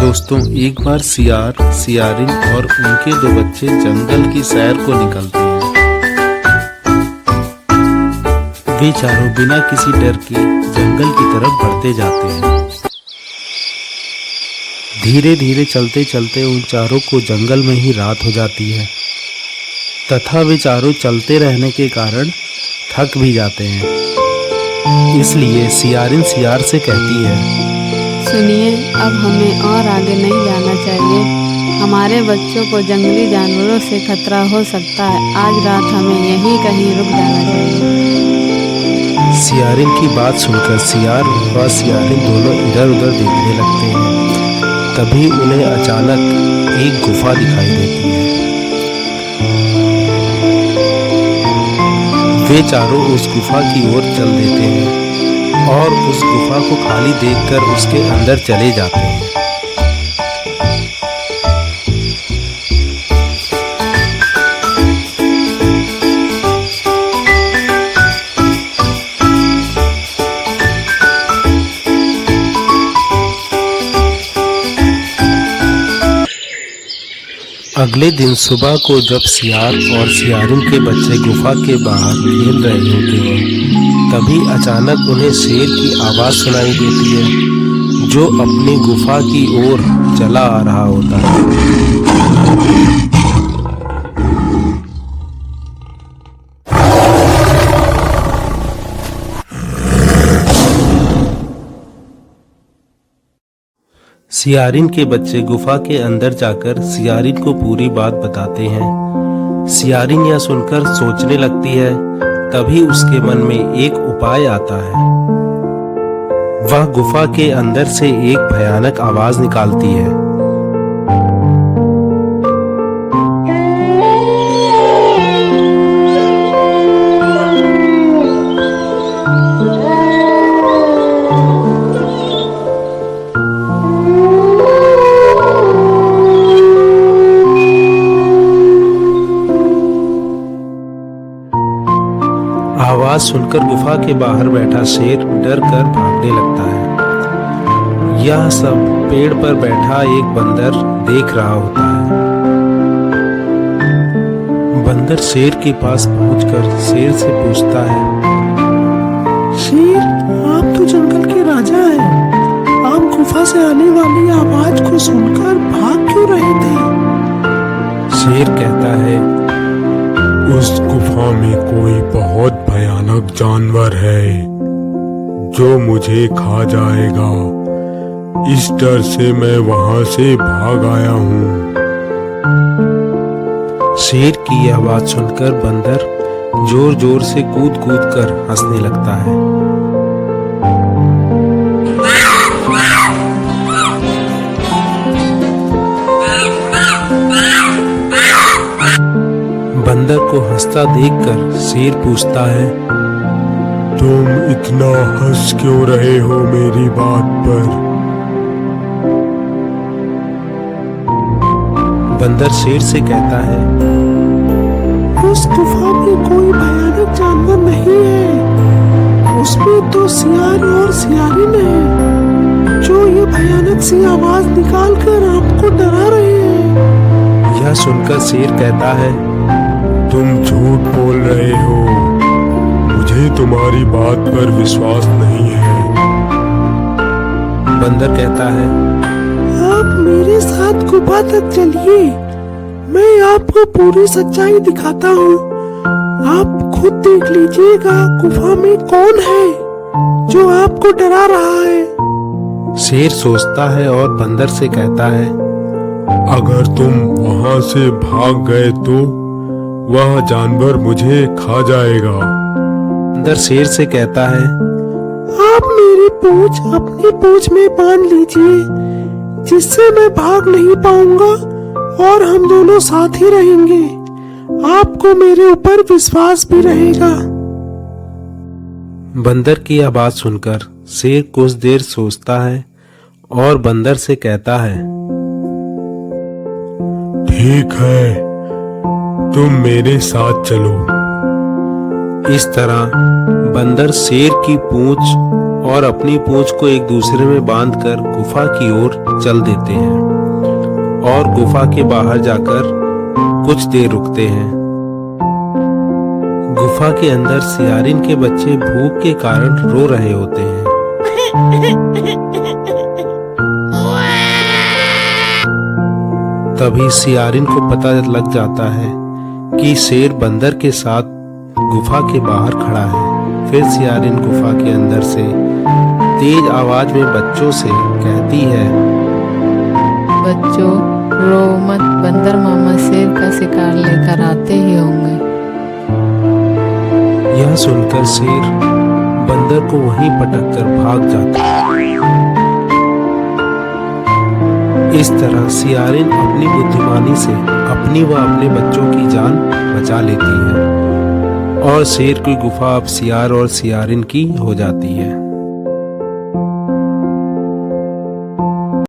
दोस्तों, एक बार सियार, सियारिन और उनके दो बच्चे जंगल की सैर को निकलते हैं। वे चारों बिना किसी डर के जंगल की तरफ बढ़ते जाते हैं। धीरे धीरे चलते चलते उन चारों को जंगल में ही रात हो जाती है तथा वे चारों चलते रहने के कारण थक भी जाते हैं। इसलिए सियारिन सियार से कहती है, सुनिए, अब हमें और आगे नहीं जाना चाहिए। हमारे बच्चों को जंगली जानवरों से खतरा हो सकता है। आज रात हमें यहीं कहीं रुक जाना चाहिए। सियारिन की बात सुनकर सियार व सियारिन दोनों इधर उधर देखने लगते हैं। तभी उन्हें अचानक एक गुफा दिखाई देती है। वे चारों उस गुफा की ओर चल देते हैं और उस गुफा को खाली देखकर उसके अंदर चले जाते हैं। अगले दिन सुबह को जब सियार और सियारिन के बच्चे गुफा के बाहर खेल रहे होते हैं, तभी अचानक उन्हें शेर की आवाज़ सुनाई देती है, जो अपनी गुफा की ओर चला आ रहा होता है। सियारिन के बच्चे गुफा के अंदर जाकर सियारिन को पूरी बात बताते हैं। सियारिन यह सुनकर सोचने लगती है। तभी उसके मन में एक उपाय आता है। वह गुफा के अंदर से एक भयानक आवाज निकालती है। आवाज सुनकर गुफा के बाहर बैठा शेर डर कर भागने लगता है। यह सब पेड़ पर बैठा एक बंदर देख रहा होता है। बंदर शेर के पास पहुंचकर शेर से पूछता है, शेर, आप तो जंगल के राजा हैं। आप गुफा से आने वाली आवाज को सुनकर भाग क्यों रहे थे? शेर कहता है, उस गुफा में कोई बहुत भयानक जानवर है जो मुझे खा जाएगा। इस डर से मैं वहां से भाग आया हूँ। शेर की यह बात सुनकर बंदर जोर जोर से कूद कूद कर हंसने लगता है। बंदर को हंसता देखकर शेर पूछता है, तुम इतना हंस क्यों रहे हो मेरी बात पर? बंदर शेर से कहता है, उस गुफा में कोई भयानक जानवर नहीं है। उसमें तो सियार और सियारिन है, जो ये भयानक सी आवाज निकालकर आपको डरा रहे हैं। यह सुनकर शेर कहता है, तुम झूठ बोल रहे हो। मुझे तुम्हारी बात पर विश्वास नहीं है। बंदर कहता है, आप मेरे साथ गुफा तक चलिए। मैं आपको पूरी सच्चाई दिखाता हूँ। आप खुद देख लीजिएगा गुफा में कौन है जो आपको डरा रहा है। शेर सोचता है और बंदर से कहता है, अगर तुम वहां से भाग गए तो वह जानवर मुझे खा जाएगा। बंदर शेर से कहता है, आप मेरी पूंछ अपनी पूंछ में बांध लीजिए, जिससे मैं भाग नहीं पाऊंगा और हम दोनों साथ ही रहेंगे। आपको मेरे ऊपर विश्वास भी रहेगा। बंदर की यह बात सुनकर शेर कुछ देर सोचता है और बंदर से कहता है, ठीक है, तुम मेरे साथ चलो। इस तरह बंदर शेर की पूंछ और अपनी पूंछ को एक दूसरे में बांधकर गुफा की ओर चल देते हैं और गुफा के बाहर जाकर कुछ देर रुकते हैं। गुफा के अंदर सियारिन के बच्चे भूख के कारण रो रहे होते हैं। तभी सियारिन को पता लग जाता है कि शेर बंदर के साथ गुफा के बाहर खड़ा है। फिर सियारिन गुफा के अंदर से तेज आवाज में बच्चों से कहती है, बच्चों रो मत, बंदर मामा शेर का शिकार लेकर आते ही होंगे। यह सुनकर शेर बंदर को वहीं पटक कर भाग जाता है। इस तरह सियारिन अपनी बुद्धिमानी से अपनी व अपने बच्चों की जान बचा लेती है और शेर की गुफा अब सियार और सियारिन की हो जाती है।